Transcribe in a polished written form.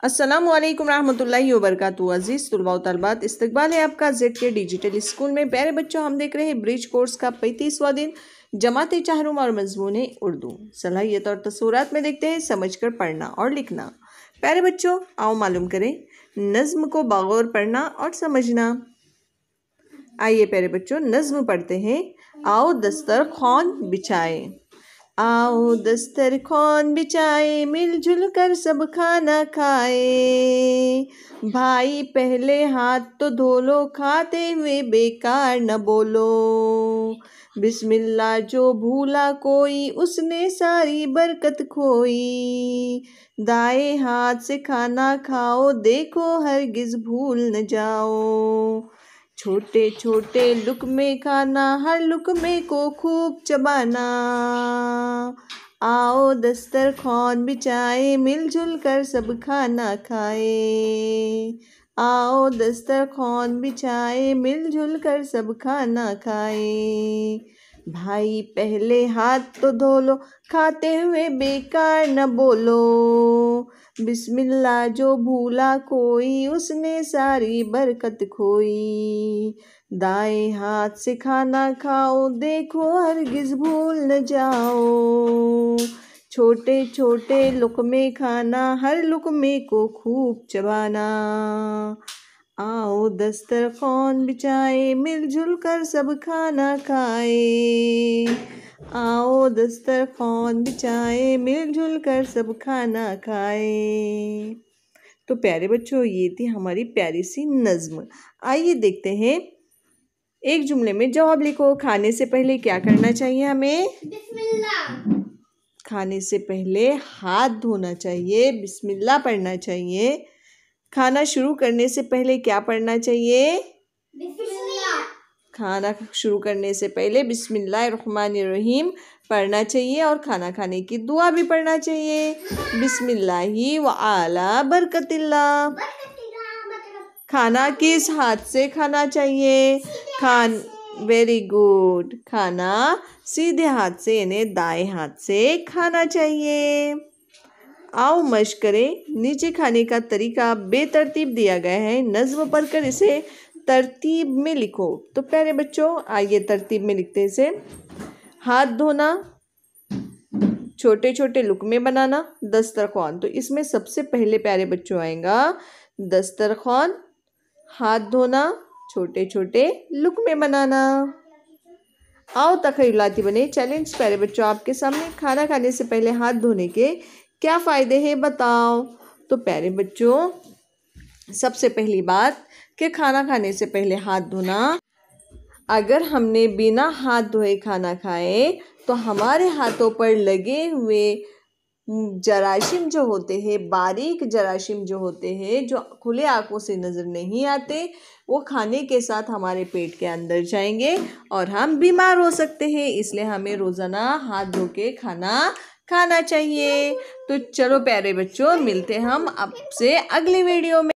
अस्सलामुअलैकुम रहमतुल्लाहि वबरकातुहू। अज़ीज़ तुलबा व तलबात, इस्तकबाल है आपका जेड के डिजिटल स्कूल में। प्यारे बच्चों, हम देख रहे हैं ब्रिज कोर्स का 35वां दिन, जमात चहरुम और मजमून उर्दू। सलाहियत और तसव्वुरात में देखते हैं समझकर पढ़ना और लिखना। प्यारे बच्चों, आओ मालूम करें नज़्म को बगौर पढ़ना और समझना। आइए प्यारे बच्चों, नज़्म पढ़ते हैं। आओ दस्तरख़्वान बिछाए, आओ दस्तरख़्वान बिछाए, मिलजुल कर सब खाना खाए। भाई पहले हाथ तो धो लो, खाते हुए बेकार न बोलो। बिस्मिल्लाह जो भूला कोई, उसने सारी बरकत खोई। दाएं हाथ से खाना खाओ, देखो हरगिज़ भूल न जाओ। छोटे छोटे लुक़मे खाना, हर लुक़मे को खूब चबाना। आओ दस्तरख़्वान बिछाए, मिलजुल कर सब खाना खाए। आओ दस्तरख़्वान बिछाए, मिलजुल कर सब खाना खाए। भाई पहले हाथ तो धो लो, खाते हुए बेकार न बोलो। बिस्मिल्लाह जो भूला कोई, उसने सारी बरकत खोई। दाएं हाथ से खाना खाओ, देखो हरगिज़ भूल न जाओ। छोटे छोटे लुक़मे खाना, हर लुक़मे को खूब चबाना। आओ दस्तरख़्वान बिछाए, मिलजुल कर सब खाना खाए। आओ दस्तरख़्वान बिछाए, मिलजुल कर सब खाना खाए। तो प्यारे बच्चों, ये थी हमारी प्यारी सी नज़्म। आइए देखते हैं, एक जुमले में जवाब लिखो। खाने से पहले क्या करना चाहिए हमें? बिस्मिल्लाह। खाने से पहले हाथ धोना चाहिए, बिस्मिल्लाह पढ़ना चाहिए। खाना शुरू करने से पहले क्या पढ़ना चाहिए? बिस्मिल्लाह। खाना शुरू करने से पहले बिस्मिल्लाहिर्रहमानिर्रहीम पढ़ना चाहिए और खाना खाने की दुआ भी पढ़ना चाहिए, बिस्मिल्लाहि व आला बरकतिल्लाह। खाना किस हाथ से खाना चाहिए? Very good. खाना सीधे हाथ से यानी दाएं हाथ से खाना चाहिए। आओ मश्क करें। नीचे खाने का तरीका बेतरतीब दिया गया है, नज़्म पढ़कर इसे तरतीब में लिखो। तो प्यारे बच्चों, आइए तरतीब में लिखते हैं इसे। हाथ धोना, छोटे छोटे लुक़मे बनाना, दस्तरख़्वान। तो इसमें सबसे पहले प्यारे बच्चों आएगा दस्तरख़्वान, हाथ धोना, छोटे छोटे लुक़मे बनाना। आओ तख़य्युलाती बने। चैलेंज प्यारे बच्चों आपके सामने। खाना खाने से पहले हाथ धोने के क्या फ़ायदे हैं बताओ। तो प्यारे बच्चों, सबसे पहली बात कि खाना खाने से पहले हाथ धोना, अगर हमने बिना हाथ धोए खाना खाए तो हमारे हाथों पर लगे हुए जराशीम जो होते हैं, बारीक जराशीम जो होते हैं, जो खुले आँखों से नज़र नहीं आते, वो खाने के साथ हमारे पेट के अंदर जाएंगे और हम बीमार हो सकते हैं। इसलिए हमें रोज़ाना हाथ धो के खाना खाना चाहिए। तो चलो प्यारे बच्चों, मिलते हैं हम आपसे अगली वीडियो में।